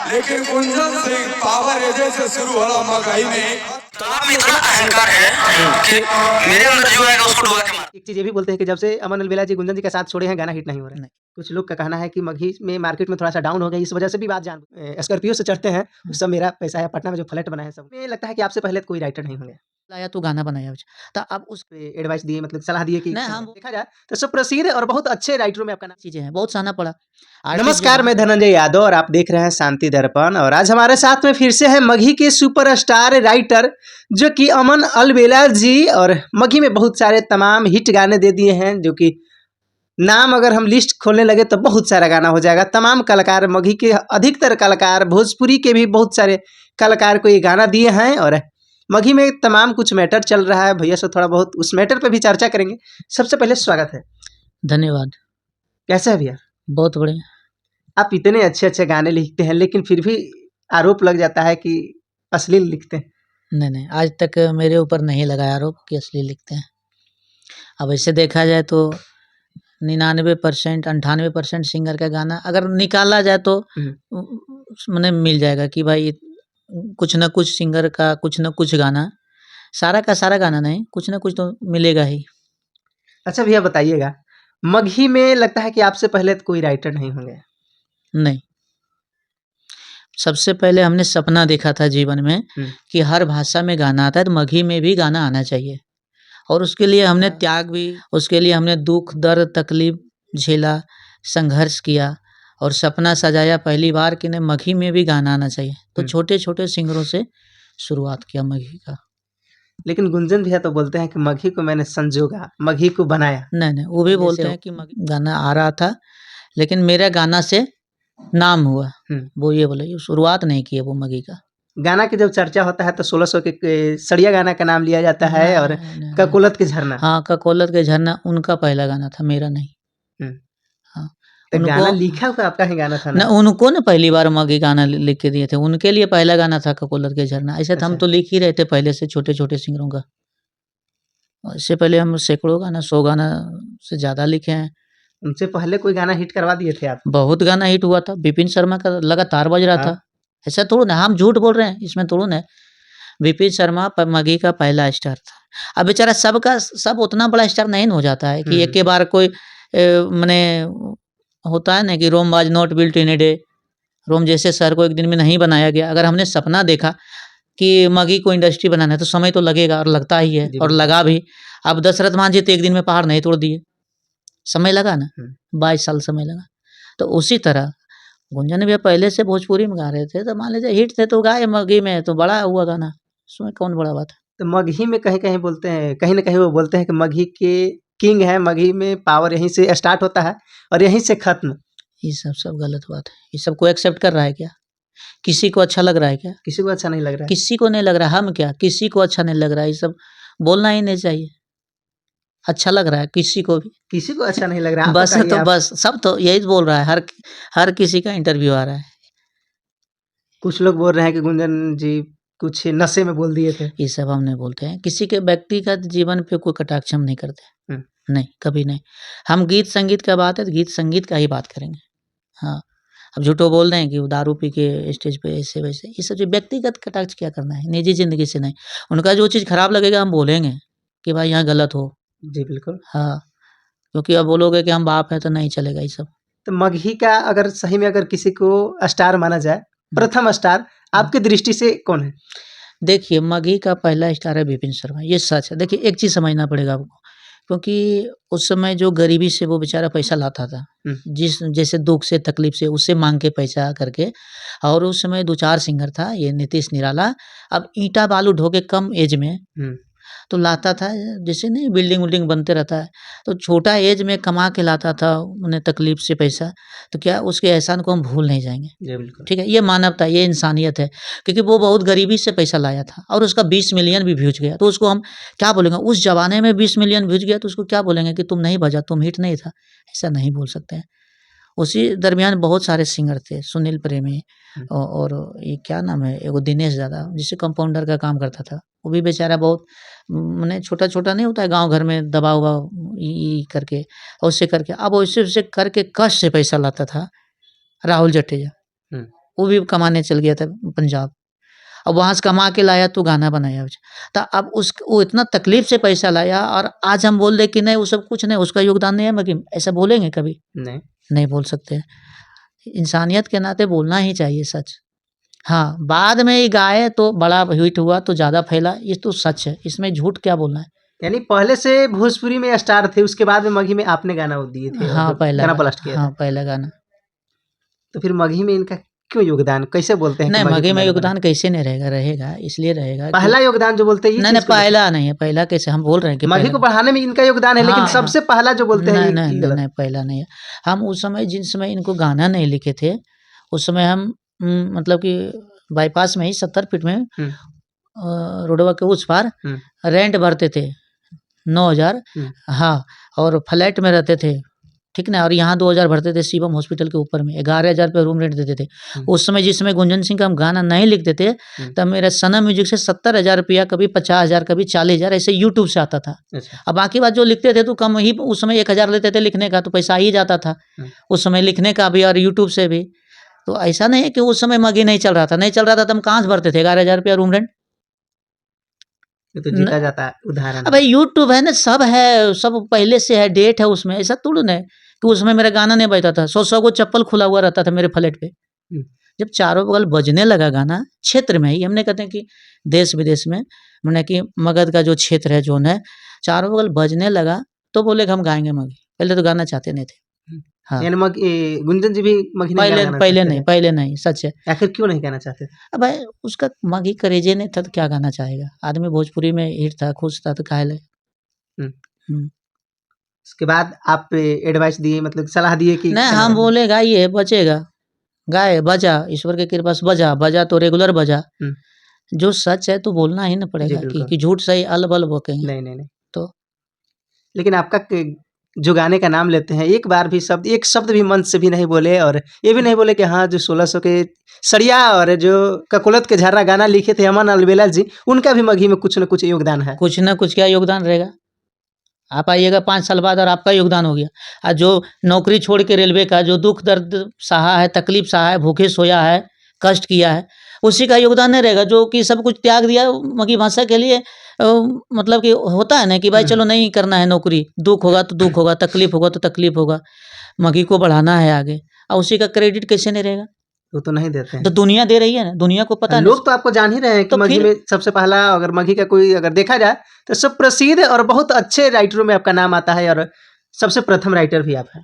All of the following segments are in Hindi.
लेकिन गुंजन सिंह पावर एजे से शुरू होला मगही में। तो आप में इतना अहंकार है कि मेरे अंदर जो आएगा उसको डुबा के मार। एक चीज़ ये भी बोलते हैं कि जब से अमन अलबेला जी गुंजन जी के साथ छोड़े हैं गाना हिट नहीं हो रहा है। नहीं। कुछ लोग का कहना है कि मगही में मार्केट में थोड़ा-सा डाउन हो गई, इस वजह से भी बात जान स्कॉर्पियो से चढ़ते हैं, उस सब मेरा पैसा है, पटना में जो फ्लैट बना है सब। मुझे लगता है कि आपसे पहले कोई राइटर नहीं होंगे। लाया तो गाना बनाया तो अब उस पे एडवाइस दिए मतलब सलाह दिए कि नहीं, हम देखा जाए तो सुप्रसिद्ध और बहुत अच्छे राइटरों में आपका नाम। चीज़ें हैं, बहुत सहना पड़ा। नमस्कार, मैं धनंजय यादव और आप देख रहे हैं शांति दर्पण और आज हमारे साथ में फिर से है मगही के सुपरस्टार राइटर जो कि अमन अलबेला जी और मगही में बहुत सारे तमाम हिट गाने दे दिए हैं, जो कि नाम अगर हम लिस्ट खोलने लगे तो बहुत सारा गाना हो जाएगा। तमाम कलाकार मगही के अधिकतर कलाकार भोजपुरी के भी बहुत सारे कलाकार को ये गाना दिए हैं और मगही में तमाम कुछ मैटर चल रहा है। भैया से थोड़ा बहुत उस मैटर पे भी चर्चा करेंगे। सबसे पहले स्वागत है। धन्यवाद। कैसा है भैया? बहुत बढ़िया। आप इतने अच्छे-अच्छे गाने लिखते हैं लेकिन फिर भी आरोप लग जाता है कि अश्लील लिखते हैं। नहीं, आज तक मेरे ऊपर नहीं लगा आरोप कि असली लिखते हैं। अब ऐसे देखा जाए तो 99% 98% सिंगर का गाना अगर निकाला जाए तो मने मिल जाएगा कि भाई कुछ न कुछ सिंगर का कुछ न कुछ गाना, सारा का सारा गाना नहीं, कुछ न कुछ तो मिलेगा ही। अच्छा भैया बताइएगा, मगही में लगता है कि आपसे पहले तो कोई राइटर नहीं होंगे? नहीं। सबसे पहले हमने सपना देखा था जीवन में कि हर भाषा में गाना आता है तो मगही में भी गाना आना चाहिए और उसके लिए हमने त्याग भी, उसके लिए हमने दुख दर्द तकलीफ झेला, संघर्ष किया और सपना सजाया पहली बार कि नहीं मगही में भी गाना आना चाहिए। तो छोटे-छोटे सिंगरों से शुरुआत किया मगही का। लेकिन गुंजन भैया तो बोलते हैं कि मगही को मैंने संजोगा, मगही को बनाया। नहीं, वो भी बोलते हैं कि गाना आ रहा था लेकिन मेरा गाना से नाम हुआ। वो ये बोले शुरुआत नहीं की है वो मगही का। गाना की जब चर्चा होता है तो 1600 के सड़िया गाना का नाम लिया जाता है और ककोलत के झरना। हाँ, ककोलत के झरना उनका पहला गाना था, मेरा नहीं। हाँ, तो गाना लिखा हुआ आपका ही गाना था ना? उनको ना पहली बार मगही गाना लिख के दिए थे, उनके लिए पहला गाना था ककोलत के झरना। ऐसे तो हम तो लिख ही रहे थे पहले से छोटे-छोटे सिंगरों का। इससे पहले हम सैकड़ों गाना 100 गाना से ज़्यादा लिखे हैं। उनसे पहले कोई गाना हिट करवा दिए थे आप? बहुत गाना हिट हुआ था, विपिन शर्मा का लगातार बज रहा था। ऐसा थोड़ा ना हम झूठ बोल रहे हैं, इसमें थोड़ा ना। विपिन शर्मा मगही का पहला स्टार था। अब बेचारा सब उतना बड़ा स्टार नहीं हो जाता है कि एक के बार कोई मने होता है ना कि Rome was not built in a day, Rome जैसे शहर को एक दिन में नहीं बनाया गया। अगर हमने सपना देखा कि मगही को इंडस्ट्री बनाना है तो समय तो लगेगा और लगता ही है और लगा भी। अब दशरथ मान जी तो एक दिन में पहाड़ नहीं तोड़ दिए, समय लगा ना, 22 साल समय लगा। तो उसी तरह गुंजन भैया पहले से भोजपुरी में गा रहे थे तो मान लीजिए हिट थे तो गाए मगही में तो बड़ा हुआ गाना, उसमें कौन बड़ा बात है। तो मगही में कहीं-कहीं बोलते हैं, कहीं न कहीं वो बोलते हैं कि मगही के किंग है, मगही में पावर यहीं से स्टार्ट होता है और यहीं से खत्म। ये सब गलत बात है। ये सब कोई एक्सेप्ट कर रहा है क्या? किसी को अच्छा लग रहा है क्या? किसी को अच्छा नहीं लग रहा है। किसी को नहीं लग रहा, हम क्या किसी को अच्छा नहीं लग रहा है, ये सब बोलना ही नहीं चाहिए। अच्छा लग रहा है किसी को भी, किसी को अच्छा नहीं लग रहा। बस तो बस सब तो यही बोल रहा है, हर किसी का इंटरव्यू आ रहा है। कुछ लोग बोल रहे हैं कि गुंजन जी कुछ नशे में बोल दिए थे। ये सब हम नहीं बोलते हैं, किसी के व्यक्तिगत जीवन पे कोई कटाक्ष हम नहीं करते। नहीं, कभी नहीं। हम गीत संगीत का बात है तो गीत संगीत का ही बात करेंगे। हाँ, अब झूठो बोल रहे हैं कि वो दारू पी के स्टेज पे ऐसे वैसे, ये सब जो व्यक्तिगत कटाक्ष क्या करना है, निजी जिंदगी से नहीं। उनका जो चीज़ खराब लगेगा हम बोलेंगे कि भाई यहाँ गलत हो। जी बिल्कुल। हाँ, क्योंकि अब बोलोगे कि हम बाप हैं तो नहीं चलेगा ये सब। तो मगही का अगर सही में अगर किसी को स्टार माना जाए, प्रथम स्टार आपकी दृष्टि से कौन है? देखिए मगही का पहला स्टार है विपिन शर्मा, ये सच है। देखिए एक चीज़ समझना पड़ेगा आपको, क्योंकि उस समय जो गरीबी से वो बेचारा पैसा लाता था, जैसे दुख से तकलीफ से उससे मांग के पैसा करके, और उस समय 2-4 सिंगर था, ये नीतीश निराला। अब ईंटा बालू ढो के कम एज में तो लाता था, जैसे नहीं बिल्डिंग विल्डिंग बनते रहता है, तो छोटा एज में कमा के लाता था उन्हें तकलीफ से पैसा, तो क्या उसके एहसान को हम भूल नहीं जाएंगे। ठीक है, ये मानवता, ये इंसानियत है, क्योंकि वो बहुत गरीबी से पैसा लाया था और उसका 20 मिलियन भी व्यूज गया, तो उसको हम क्या बोलेंगे? उस जमाने में 20 मिलियन व्यूज गया तो उसको क्या बोलेंगे कि तुम नहीं बजा, तुम हिट नहीं था, ऐसा नहीं बोल सकते हैं। उसी दरमियान बहुत सारे सिंगर थे, सुनील प्रेमी और ये क्या नाम है, एगो दिनेश दादा जिसे कंपाउंडर का काम करता था, वो भी बेचारा बहुत माने छोटा-छोटा नहीं होता है गाँव घर में दबा हुआ ई करके और उससे करके, अब वैसे-वैसे करके कष्ट से पैसा लाता था राहुल जटेजा। वो भी कमाने चल गया था पंजाब। अब वहाँ से कमा के लाया तो गाना बनाया तो अब वो इतना तकलीफ से पैसा लाया और आज हम बोल दे कि नहीं वो सब कुछ नहीं, उसका योगदान नहीं है मगर ऐसा बोलेंगे कभी? नहीं बोल सकते। इंसानियत के नाते बोलना ही चाहिए सच। हाँ, बाद में ये गाए तो बड़ा हिट हुआ तो ज़्यादा फैला, ये तो सच है, इसमें झूठ क्या बोलना है। यानी पहले से भोजपुरी में स्टार थे, उसके बाद में मगही में आपने गाना वो दिए थे। हाँ, पहला गाना गाना। ब्लास्ट किया हाँ, था। पहला गाना। तो फिर मगही में इनका क्यों योगदान, कैसे बोलते हैं कि नहीं, मगही मगही में गाना योगदान कैसे नहीं रहेगा? रहेगा, इसलिए रहेगा बना? पहला योगदान जो बोलते हैं ये नहीं, नहीं, किसको बोलते पहला नहीं है, पहला कैसे हम बोल रहे हैं कि हैं? मगही पहला को बढ़ाने में इनका योगदान है, लेकिन हाँ, सबसे पहला जो बोलते हैं नहीं, ये नहीं, ये नहीं, गलत। नहीं, पहला नहीं है। हम उस समय जिस समय इनको गाना नहीं लिखे थे, उस समय हम मतलब कि बाईपास में ही 70 फीट में हुँ। रोडवा के उस पार हुँ। रेंट भरते थे 9,000 हुँ। हाँ, और फ्लैट में रहते थे, ठीक ना? और यहाँ 2,000 भरते थे शिवम हॉस्पिटल के ऊपर में, 11,000 रुपये रूम रेंट देते थे। उस समय जिस समय गुंजन सिंह का हम गाना नहीं लिखते थे, तब मेरा सनम म्यूजिक से 70,000 रुपया, कभी 50,000, कभी 40,000 ऐसे यूट्यूब से आता था। अच्छा। अब बाकी बात जो लिखते थे तो कम ही, उस समय 1,000 लेते थे लिखने का, तो पैसा आ ही जाता था उस समय लिखने का भी और यूट्यूब से भी। तो ऐसा नहीं है कि उस समय मगी नहीं चल रहा था, नहीं चल रहा था तो हम कहाँ से भरते थे 11,000 रुपया रूम रेंट? ये तो जीता जाता उदाहरण अब है। भाई यूट्यूब है ना, सब है, सब पहले से है, डेट है उसमें, ऐसा थोड़ी ना है कि उसमें मेरा गाना नहीं बजता था। 100-100 को चप्पल खुला हुआ रहता था मेरे फ्लैट पे। हुँ। जब चारों बगल बजने लगा गाना, क्षेत्र में ही, हमने कहते हैं कि देश-विदेश में, माने कि मगध का जो क्षेत्र है जोन है, चारों बगल बजने लगा तो बोले कि हम गाएँगे मगही। पहले तो गाना चाहते नहीं थे। हाँ। यानी गुंजन जी भी मगही नहीं पहले गाना पहले चाहते नहीं, थे? पहले नहीं, सच है। आखिर क्यों नहीं गाना चाहते थे? अब भाई उसका मगही करेजे नहीं था तो क्या गाना चाहेगा? आदमी भोजपुरी में हिट था, खुश था तो काहे ले? हुँ। हुँ। उसके बाद आप एडवाइस दिए, मतलब सलाह दिए कि नहीं, गाना हम गाइए। बोले गाइए, बचेगा। गाए, बजा, ईश्वर की कृपा से बजा, बजा तो रेगुलर बजा। हुँ। जो सच है तो बोलना ही ना जी, पड़ेगा बिल्कुल। कि झूठ सही अल-बल बकेंगे। नहीं, नहीं, नहीं। तो लेकिन आपका जो गाने का नाम लेते हैं, एक शब्द भी मन से भी नहीं बोले और ये भी नहीं बोले कि हाँ, जो 1600 के सरिया और जो ककोलत के झर्रा गाना लिखे थे अमन अलवेला जी, उनका भी मगही में कुछ न कुछ योगदान है। कुछ ना कुछ क्या योगदान रहेगा? आप आइएगा 5 साल बाद और आपका योगदान हो गया। जो नौकरी छोड़ के रेलवे का जो दुःख दर्द सहा है, तकलीफ सहा है, भूखे सोया है, कष्ट किया है, उसी का योगदान नहीं रहेगा। जो कि सब कुछ त्याग दिया मगही भाषा के लिए, मतलब कि होता है ना कि भाई चलो नहीं करना है नौकरी, दुःख होगा तो दुःख होगा, तकलीफ होगा तो तकलीफ होगा, मगही को बढ़ाना है आगे, और उसी का क्रेडिट कैसे नहीं रहेगा? वो तो नहीं देते हैं। तो दुनिया दे रही है ना, दुनिया को पता लोग तो आपको जान ही रहे हैं कि तो मगही फिर में सबसे पहला, अगर मगही का कोई अगर देखा जाए तो सब प्रसिद्ध और बहुत अच्छे राइटरों में आपका नाम आता है और सबसे प्रथम राइटर भी आप हैं।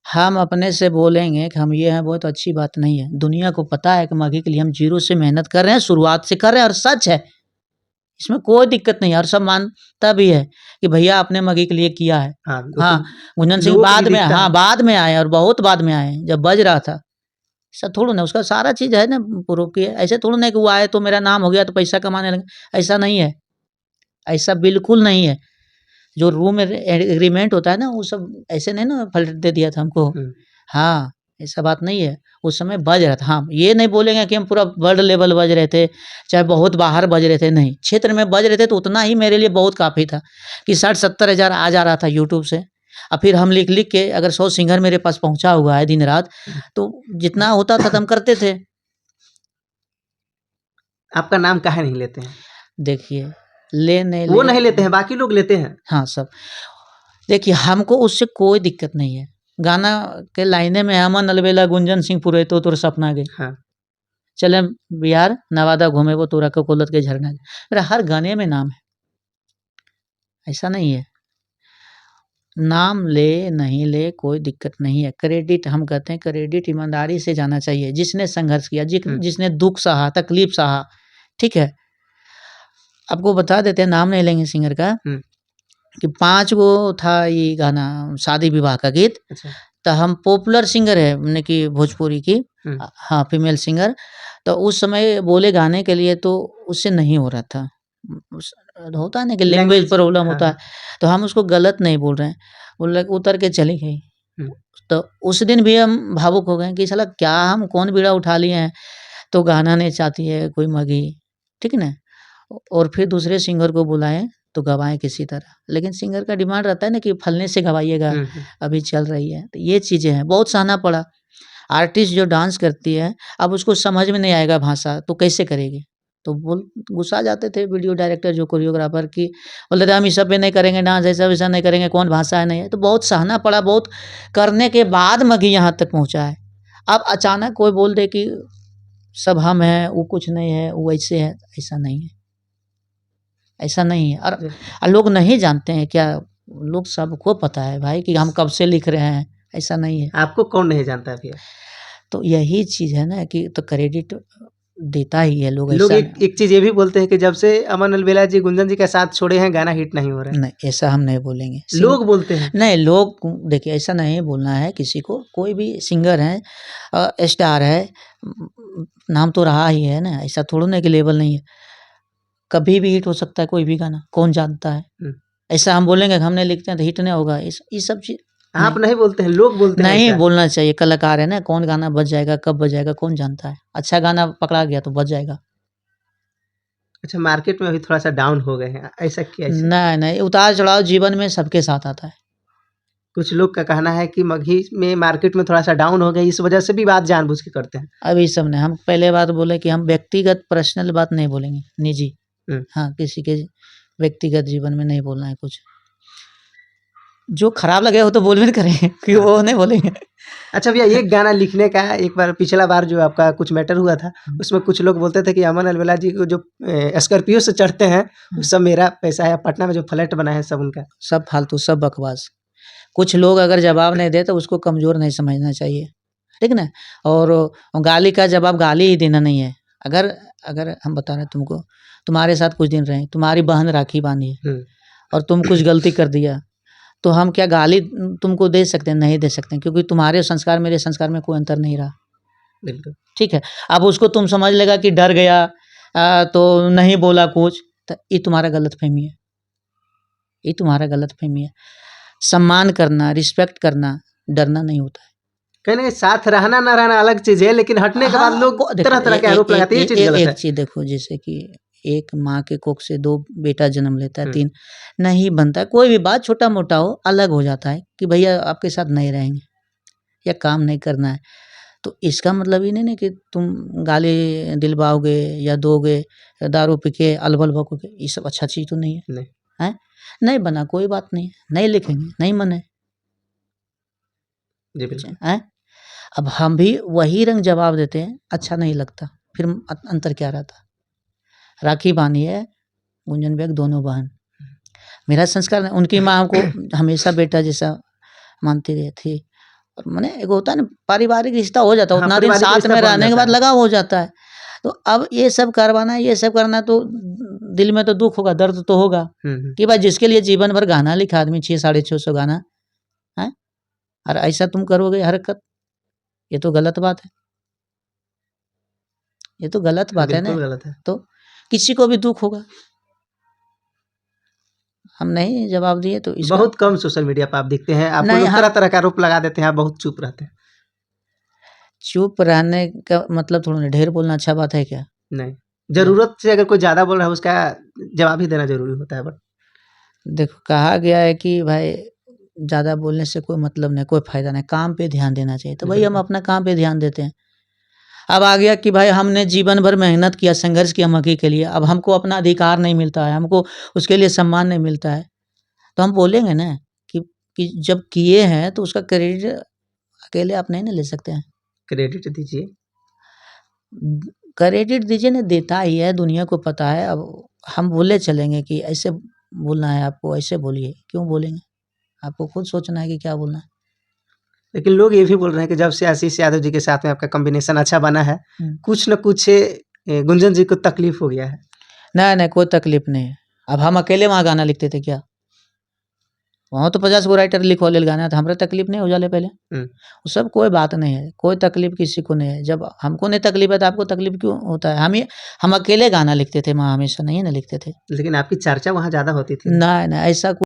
हम अपने से बोलेंगे कि हम ये हैं, बहुत अच्छी बात नहीं है। दुनिया को पता है कि मगही के लिए हम ज़ीरो से मेहनत कर रहे हैं, शुरुआत से कर रहे हैं और सच है। इसमें कोई दिक्कत नहीं है और सब मानता भी है कि भैया आपने मगही के लिए किया है। हाँ, वो हाँ, तो गुंजन सिंह लोगों को बाद भी में, दिखता हाँ, है। बाद में आए और बहुत बाद में आए, जब बज रहा था। ऐसा थोड़ी ना, उसका सारा चीज़ है ना प्रूफ कि ऐसे थोड़ी ना कि वो आए तो मेरा नाम हो गया तो पैसा कमाने लगे, ऐसा नहीं है। ऐसा बिल्कुल नहीं है। जो रूम एग्रीमेंट होता है ना, वो सब ऐसे नहीं ना फ्लैट दे दिया था हमको। हुँ। हाँ, ऐसा बात नहीं है। उस समय बज रहा था। हाँ, ये नहीं बोलेंगे कि हम पूरा वर्ल्ड लेवल बज रहे थे, चाहे बहुत बाहर बज रहे थे, नहीं। क्षेत्र में बज रहे थे तो उतना ही मेरे लिए बहुत काफ़ी था कि 60-70 हज़ार आ जा रहा था यूट्यूब से। और फिर हम लिख-लिख के अगर 100 सिंगर मेरे पास पहुँचा हुआ है दिन-रात, तो जितना होता था तो हम करते थे। आपका नाम काहे नहीं लेते हैं? देखिए, ले नहीं वो ले नहीं लेते हैं, बाकी लोग लेते हैं। हाँ, सब। देखिए, हमको उससे कोई दिक्कत नहीं है। गाना के लाइने में अमन अलबेला गुंजन सिंह पुरे तो तोर सपना गे। हाँ। चले बिहार नवादा घूमे वो तोरा ककोलत के झरना गे। मेरा हर गाने में नाम है। ऐसा नहीं है। नाम ले, नहीं ले, कोई दिक्कत नहीं है। क्रेडिट हम कहते हैं, क्रेडिट ईमानदारी से जाना चाहिए। जिसने संघर्ष किया, जिसने दुःख सहा, तकलीफ सहा, ठीक है? आपको बता देते हैं, नाम नहीं लेंगे सिंगर का, हुँ। कि 5 गो था ये गाना शादी विवाह का गीत। अच्छा। तो हम पॉपुलर सिंगर है माने कि भोजपुरी की, हुँ। हाँ, फीमेल सिंगर। तो उस समय बोले गाने के लिए तो उससे नहीं हो रहा था। उस होता है ना कि लैंग्वेज लैंग्वेज प्रॉब्लम हाँ, होता है, तो हम उसको गलत नहीं बोल रहे हैं। बोले उतर के चली गई। हुँ। तो उस दिन भी हम भावुक हो गए कि साला क्या हम कौन बीड़ा उठा लिए हैं, तो गाना नहीं चाहती है कोई मगी, ठीक है ना? और फिर दूसरे सिंगर को बुलाएँ तो गवाएँ किसी तरह। लेकिन सिंगर का डिमांड रहता है ना कि फलने से गवाइएगा, हुँ, हुँ। अभी चल रही है। तो ये चीज़ें हैं, बहुत सहना पड़ा। आर्टिस्ट जो डांस करती है, अब उसको समझ में नहीं आएगा भाषा, तो कैसे करेगी? तो बोल गुस्सा जाते थे वीडियो डायरेक्टर जो कोरियोग्राफर की, बोलते थे हम इस सब पे नहीं करेंगे डांस, ऐसा वैसा नहीं करेंगे, कौन भाषा है नहीं है। तो बहुत सहना पड़ा, बहुत करने के बाद मघी यहाँ तक पहुँचा है। अब अचानक कोई बोल दे कि सब हम हैं, वो कुछ नहीं है, वो ऐसे है, ऐसा नहीं है, ऐसा नहीं है। और लोग नहीं जानते हैं क्या, लोग सबको पता है भाई कि हम कब से लिख रहे हैं, ऐसा नहीं है। आपको कौन नहीं जानता है भैया? तो यही चीज़ है ना कि तो क्रेडिट देता ही है लोग, लोग ऐसा एक चीज़ ये भी बोलते हैं कि जब से अमन अलवेला जी गुंजन जी के साथ छोड़े हैं गाना हिट नहीं हो रहा है। नहीं, ऐसा हम नहीं बोलेंगे। लोग बोलते हैं। नहीं, लोग देखिए ऐसा नहीं बोलना है किसी को, कोई भी सिंगर है, स्टार है, नाम तो रहा ही है ना, ऐसा थोड़ा ना कि लेवल नहीं है। कभी भी हिट हो सकता है कोई भी गाना, कौन जानता है? ऐसा हम बोलेंगे कि हमने लिखते हैं तो हिट नहीं होगा, ये सब चीज़ आप नहीं बोलते हैं, लोग बोलते हैं नहीं ऐसा। बोलना चाहिए। कलाकार है ना, कौन गाना बज जाएगा, कब बज जाएगा, कौन जानता है? अच्छा गाना पकड़ा गया तो बज जाएगा। अच्छा, मार्केट में अभी थोड़ा-सा डाउन हो गए हैं, ऐसा क्या ऐसा? नहीं, उतार-चढ़ाव जीवन में सबके साथ आता है। कुछ लोग का कहना है कि मगही में मार्केट में थोड़ा-सा डाउन हो गई, इस वजह से भी बात जानबूझ के करते हैं। अब ये सब नहीं, हम पहले बात बोले कि हम व्यक्तिगत पर्सनल बात नहीं बोलेंगे, निजी। हाँ, किसी के व्यक्तिगत जीवन में नहीं बोलना है कुछ। जो खराब लगे वो तो बोल भी नहीं करेंगे कि वो नहीं बोलेंगे। अच्छा भैया, एक गाना लिखने का एक बार पिछला बार जो आपका कुछ मैटर हुआ था, उसमें कुछ लोग बोलते थे कि अमन अलवेला जी को जो स्कॉर्पियो से चढ़ते हैं, वो सब मेरा पैसा है, पटना में जो फ्लैट बना है सब उनका। सब फालतू, सब बकवास। कुछ लोग अगर जवाब नहीं दे तो उसको कमज़ोर नहीं समझना चाहिए, ठीक ना? और गाली का जवाब गाली ही देना नहीं है। अगर हम बता रहे हैं तुमको, तुम्हारे साथ कुछ दिन रहे, तुम्हारी बहन राखी बाँधी है और तुम कुछ गलती कर दिया, तो हम क्या गाली तुमको दे सकते हैं? नहीं दे सकते हैं, क्योंकि तुम्हारे संस्कार मेरे संस्कार में कोई अंतर नहीं रहा। बिल्कुल। ठीक है? अब उसको तुम समझ लेगा कि डर गया, तो नहीं बोला कुछ, तो ये तुम्हारा गलतफ़हमी है। ये तुम्हारा गलतफ़हमी है। सम्मान करना, रिस्पेक्ट करना, डरना नहीं होता है। कहीं न कहीं साथ रहना ना रहना अलग चीज़ है, लेकिन हटने के बाद लोग तरह-तरह के आरोप लगाते हैं, ये चीज़ गलत है। एक चीज़ देखो, जैसे कि एक माँ के कोख से 2 बेटा जन्म लेता है, 3 नहीं बनता है। कोई भी बात छोटा-मोटा हो, अलग हो जाता है कि भैया आपके साथ नहीं रहेंगे या काम नहीं करना है। तो इसका मतलब ये नहीं ना कि तुम गाली दिलवाओगे या दोगे, दारू पी के अलबल बकोगे, ये सब अच्छा चीज़ तो नहीं है। नहीं। हैं? नहीं बना कोई बात नहीं, नहीं लिखेंगे, नहीं मन है। जी, बिल्कुल। हैं? अब हम भी वही रंग जवाब देते हैं, अच्छा नहीं लगता, फिर अंतर क्या रहता? राखी बाँधी है, गुंजन बेग दोनों बहन। मेरा संस्कार नहीं, उनकी माँ हमको हमेशा बेटा जैसा मानती रही थी। और माने एक होता है ना, पारिवारिक रिश्ता हो जाता है, हाँ, उतना दिन पारिवारिक साथ रिश्ता में बन रहने के जाता बाद है। लगाव हो जाता है। तो अब ये सब करवाना, ये सब करना, तो दिल में तो दुःख होगा, दर्द तो होगा कि भाई जिसके लिए जीवन भर गाना लिखा आदमी, 6 साढ़े 600 गाना, हैं? और ऐसा तुम करोगे हरकत, ये तो गलत बात है। ये तो गलत बात है ना, बिल्कुल गलत है। तो किसी को भी दुःख होगा। हम नहीं जवाब दिए तो इसका बहुत कम सोशल मीडिया पे आप दिखते हैं, आपको नहीं, लोग हम तरह-तरह का आरोप लगा देते हैं, आप बहुत चुप रहते हैं। चुप रहने का मतलब थोड़ा ना ढेर बोलना अच्छा बात है क्या? नहीं, ज़रूरत से अगर कोई ज़्यादा बोल रहा है, उसका जवाब ही देना ज़रूरी होता है बट देखो, कहा गया है कि भाई ज़्यादा बोलने से कोई मतलब नहीं, कोई फ़ायदा नहीं, काम पे ध्यान देना चाहिए। तो भाई हम बिल्कुल। अपना काम पे ध्यान देते हैं। अब आ गया कि भाई हमने जीवन भर मेहनत किया, संघर्ष किया मक्की के लिए, अब हमको अपना अधिकार नहीं मिलता है, हमको उसके लिए सम्मान नहीं मिलता है, तो हम बोलेंगे ना कि जब किए हैं तो उसका क्रेडिट अकेले आप नहीं ना ले सकते हैं। क्रेडिट दीजिए। क्रेडिट दीजिए ना, देता ही है, दुनिया को पता है। अब हम बोले चलेंगे कि ऐसे बोलना है आपको, ऐसे बोलिए, क्यों बोलेंगे? आपको खुद सोचना है कि क्या बोलना है। लेकिन लोग ये भी बोल रहे हैं कि जब से आशीष यादव जी के साथ में आपका कॉम्बिनेशन अच्छा बना है, कुछ न कुछ गुंजन जी को तकलीफ हो गया है। नहीं, कोई तकलीफ नहीं है। अब हम अकेले वहाँ गाना लिखते थे क्या? वहाँ तो 50 गो राइटर लिखवाले गाना था, हमरा तकलीफ नहीं हो जाले पहले। वो सब कोई बात नहीं है, कोई तकलीफ किसी को नहीं है। जब हमको नहीं तकलीफ है तो आपको तकलीफ क्यों होता है? हम अकेले गाना लिखते थे वहाँ, हमेशा नहीं ना लिखते थे। लेकिन आपकी चर्चा वहाँ ज़्यादा होती थी। नहीं, ऐसा